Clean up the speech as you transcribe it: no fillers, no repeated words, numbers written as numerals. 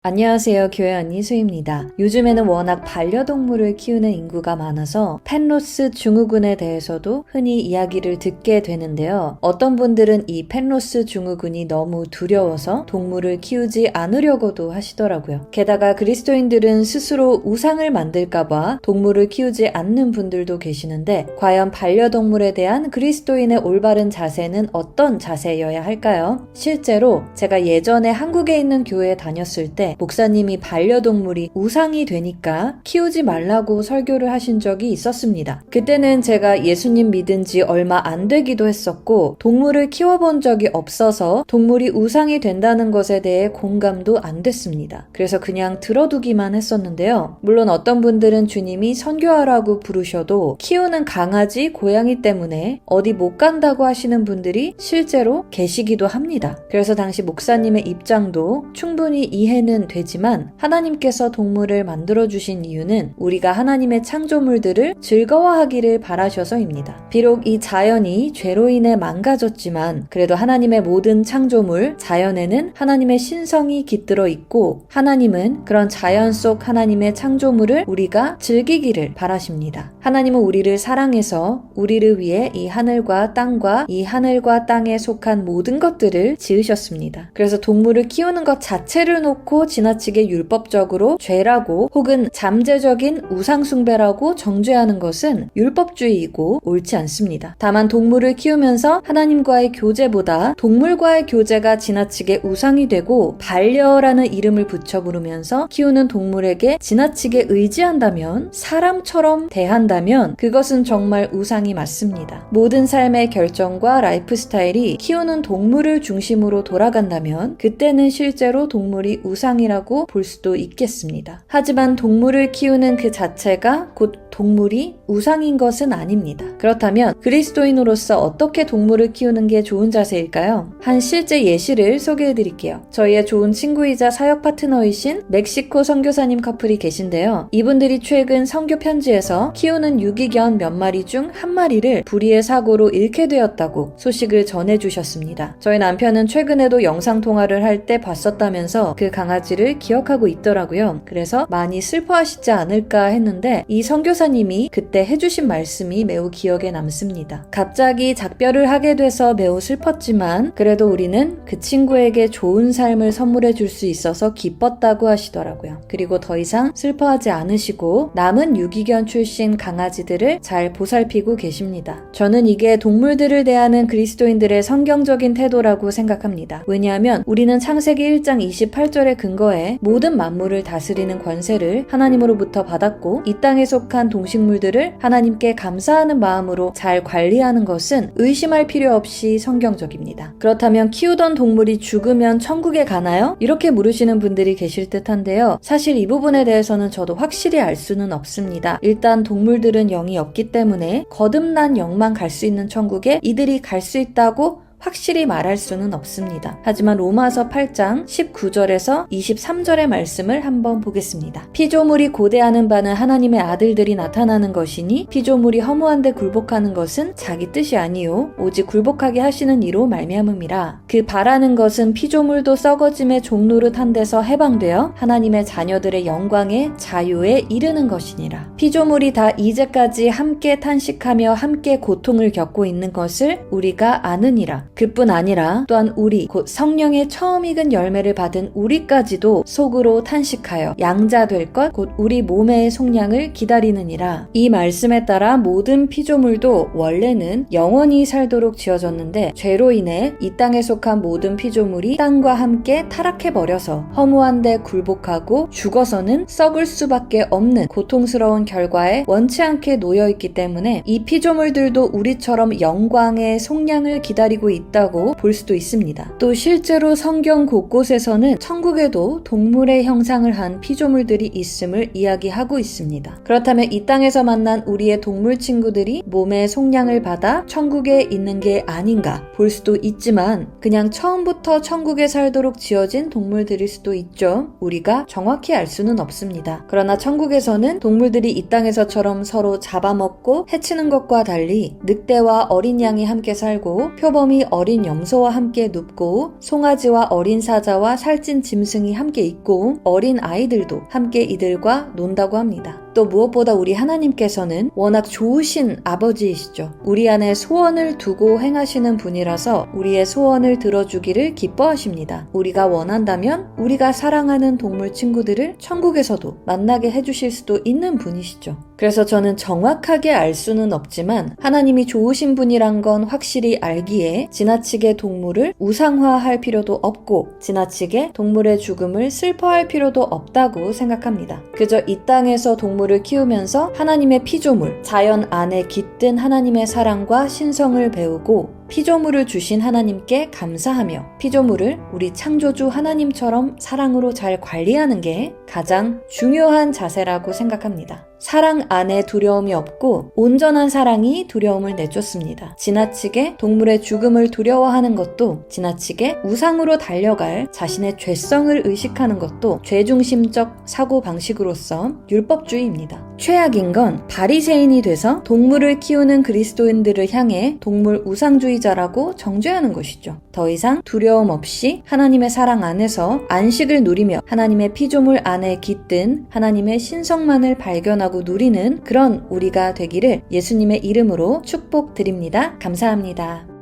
안녕하세요. 교회 언니 수입니다. 요즘에는 워낙 반려동물을 키우는 인구가 많아서 펫로스 증후군에 대해서도 흔히 이야기를 듣게 되는데요. 어떤 분들은 이 펫로스 증후군이 너무 두려워서 동물을 키우지 않으려고도 하시더라고요. 게다가 그리스도인들은 스스로 우상을 만들까봐 동물을 키우지 않는 분들도 계시는데 과연 반려동물에 대한 그리스도인의 올바른 자세는 어떤 자세여야 할까요? 실제로 제가 예전에 한국에 있는 교회에 다녔을 때 목사님이 반려동물이 우상이 되니까 키우지 말라고 설교를 하신 적이 있었습니다. 그때는 제가 예수님 믿은 지 얼마 안 되기도 했었고 동물을 키워본 적이 없어서 동물이 우상이 된다는 것에 대해 공감도 안 됐습니다. 그래서 그냥 들어두기만 했었는데요. 물론 어떤 분들은 주님이 선교하라고 부르셔도 키우는 강아지, 고양이 때문에 어디 못 간다고 하시는 분들이 실제로 계시기도 합니다. 그래서 당시 목사님의 입장도 충분히 이해는 되지만 하나님께서 동물을 만들어주신 이유는 우리가 하나님의 창조물들을 즐거워하기를 바라셔서입니다. 비록 이 자연이 죄로 인해 망가졌지만 그래도 하나님의 모든 창조물, 자연에는 하나님의 신성이 깃들어 있고 하나님은 그런 자연 속 하나님의 창조물을 우리가 즐기기를 바라십니다. 하나님은 우리를 사랑해서 우리를 위해 이 하늘과 땅과 이 하늘과 땅에 속한 모든 것들을 지으셨습니다. 그래서 동물을 키우는 것 자체를 놓고 지나치게 율법적으로 죄라고 혹은 잠재적인 우상숭배라고 정죄하는 것은 율법주의이고 옳지 않습니다. 다만 동물을 키우면서 하나님과의 교제보다 동물과의 교제가 지나치게 우상이 되고 반려라는 이름을 붙여 부르면서 키우는 동물에게 지나치게 의지한다면, 사람처럼 대한다면 그것은 정말 우상이 맞습니다. 모든 삶의 결정과 라이프 스타일이 키우는 동물을 중심으로 돌아간다면 그때는 실제로 동물이 우상이라고 볼 수도 있겠습니다. 하지만 동물을 키우는 그 자체가 곧 동물이 우상인 것은 아닙니다. 그렇다면 그리스도인으로서 어떻게 동물을 키우는 게 좋은 자세일까요? 한 실제 예시를 소개해 드릴게요. 저희의 좋은 친구이자 사역 파트너이신 멕시코 선교사님 커플이 계신데요. 이분들이 최근 선교 편지에서 키우는 유기견 몇 마리 중 한 마리를 불의의 사고로 잃게 되었다고 소식을 전해주셨습니다. 저희 남편은 최근에도 영상통화를 할 때 봤었다면서 그 강아지를 기억하고 있더라고요. 그래서 많이 슬퍼하시지 않을까 했는데 이 선교사님이 그때 해주신 말씀이 매우 기억에 남습니다. 갑자기 작별을 하게 돼서 매우 슬펐지만 그래도 우리는 그 친구에게 좋은 삶을 선물해 줄 수 있어서 기뻤다고 하시더라고요. 그리고 더 이상 슬퍼하지 않으시고 남은 유기견 출신 강아지들을 잘 보살피고 계십니다. 저는 이게 동물들을 대하는 그리스도인들의 성경적인 태도라고 생각합니다. 왜냐하면 우리는 창세기 1장 28절에 근거해 모든 만물을 다스리는 권세를 하나님으로부터 받았고 이 땅에 속한 동식물들을 하나님께 감사하는 마음으로 잘 관리하는 것은 의심할 필요 없이 성경적입니다. 그렇다면 키우던 동물이 죽으면 천국에 가나요? 이렇게 물으시는 분들이 계실 듯한데요. 사실 이 부분에 대해서는 저도 확실히 알 수는 없습니다. 일단 동물들은 영이 없기 때문에 거듭난 영만 갈 수 있는 천국에 이들이 갈 수 있다고 확실히 말할 수는 없습니다. 하지만 로마서 8장 19절에서 23절의 말씀을 한번 보겠습니다. 피조물이 고대하는 바는 하나님의 아들들이 나타나는 것이니 피조물이 허무한데 굴복하는 것은 자기 뜻이 아니요 오직 굴복하게 하시는 이로 말미암음이라. 그 바라는 것은 피조물도 썩어짐의 종노릇한 데서 해방되어 하나님의 자녀들의 영광에 자유에 이르는 것이니라. 피조물이 다 이제까지 함께 탄식하며 함께 고통을 겪고 있는 것을 우리가 아느니라. 그뿐 아니라 또한 우리 곧 성령의 처음 익은 열매를 받은 우리까지도 속으로 탄식하여 양자 될 것 곧 우리 몸의 속량을 기다리느니라. 이 말씀에 따라 모든 피조물도 원래는 영원히 살도록 지어졌는데 죄로 인해 이 땅에 속한 모든 피조물이 땅과 함께 타락해버려서 허무한데 굴복하고 죽어서는 썩을 수밖에 없는 고통스러운 결과에 원치 않게 놓여있기 때문에 이 피조물들도 우리처럼 영광의 속량을 기다리고 있다고 볼 수도 있습니다. 또 실제로 성경 곳곳에서는 천국에도 동물의 형상을 한 피조물들이 있음을 이야기하고 있습니다. 그렇다면 이 땅에서 만난 우리의 동물 친구들이 몸의 속량을 받아 천국에 있는 게 아닌가 볼 수도 있지만 그냥 처음부터 천국에 살도록 지어진 동물들일 수도 있죠. 우리가 정확히 알 수는 없습니다. 그러나 천국에서는 동물들이 이 땅에서처럼 서로 잡아먹고 해치는 것과 달리 늑대와 어린 양이 함께 살고 표범이 어린 염소와 함께 눕고 송아지와 어린 사자와 살찐 짐승이 함께 있고 어린 아이들도 함께 이들과 논다고 합니다. 또 무엇보다 우리 하나님께서는 워낙 좋으신 아버지이시죠. 우리 안에 소원을 두고 행하시는 분이라서 우리의 소원을 들어주기를 기뻐하십니다. 우리가 원한다면 우리가 사랑하는 동물 친구들을 천국에서도 만나게 해주실 수도 있는 분이시죠. 그래서 저는 정확하게 알 수는 없지만 하나님이 좋으신 분이란 건 확실히 알기에 지나치게 동물을 우상화할 필요도 없고 지나치게 동물의 죽음을 슬퍼할 필요도 없다고 생각합니다. 그저 이 땅에서 동물을 키우면서 하나님의 피조물, 자연 안에 깃든 하나님의 사랑과 신성을 배우고 피조물을 주신 하나님께 감사하며 피조물을 우리 창조주 하나님처럼 사랑으로 잘 관리하는 게 가장 중요한 자세라고 생각합니다. 사랑 안에 두려움이 없고 온전한 사랑이 두려움을 내쫓습니다. 지나치게 동물의 죽음을 두려워하는 것도 지나치게 우상으로 달려갈 자신의 죄성을 의식하는 것도 죄중심적 사고방식으로서 율법주의입니다. 최악인 건 바리새인이 돼서 동물을 키우는 그리스도인들을 향해 동물 우상주의자라고 정죄하는 것이죠. 더 이상 두려움 없이 하나님의 사랑 안에서 안식을 누리며 하나님의 피조물 안에 깃든 하나님의 신성만을 발견하고 누리는 그런 우리가 되기를 예수님의 이름으로 축복드립니다. 감사합니다.